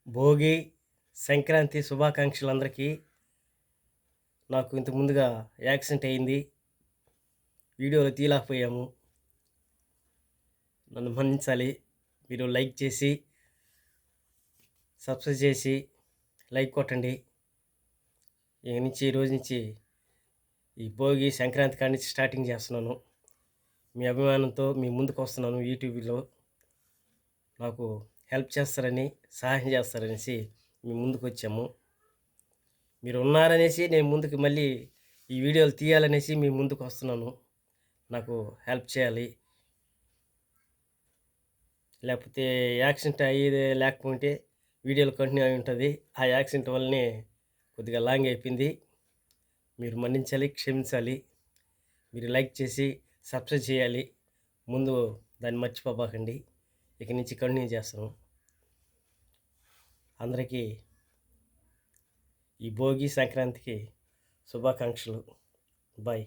భోగి, సంక్రాంతి శుభాకాంక్షలు అందరికీ. నాకు ఇంతకు ముందుగా యాక్సిడెంట్ అయింది. వీడియోలో తీయలేకపోయాము. నన్ను మన్నించాలి. మీరు లైక్ చేసి, సబ్స్క్రైబ్ చేసి, లైక్ కొట్టండి. ఈ రోజు నుంచి ఈ భోగి, సంక్రాంతి కాడి నుంచి స్టార్టింగ్ చేస్తున్నాను. మీ అభిమానంతో మీ ముందుకు వస్తున్నాను యూట్యూబ్లో. నాకు హెల్ప్ చేస్తారని, సహాయం చేస్తారనేసి మీ ముందుకు వచ్చాము. మీరు ఉన్నారనేసి నేను ముందుకు మళ్ళీ ఈ వీడియోలు తీయాలనేసి మీ ముందుకు వస్తున్నాను. నాకు హెల్ప్ చేయాలి. లేకపోతే యాక్సిడెంట్ అయ్యేది లేకపోతే వీడియోలు కంటిన్యూ అయి ఉంటుంది. ఆ యాక్సిడెంట్ వల్లనే కొద్దిగా లాంగ్ అయిపోయింది. మీరు మన్నించాలి, క్షమించాలి. మీరు లైక్ చేసి సబ్స్క్రైబ్ చేయాలి. ముందు దాన్ని మర్చిపోబాకండి. ఇక నుంచి కంటిన్యూ చేస్తాను. అందరికీ ఈ భోగి, సంక్రాంతికి శుభాకాంక్షలు. బాయ్.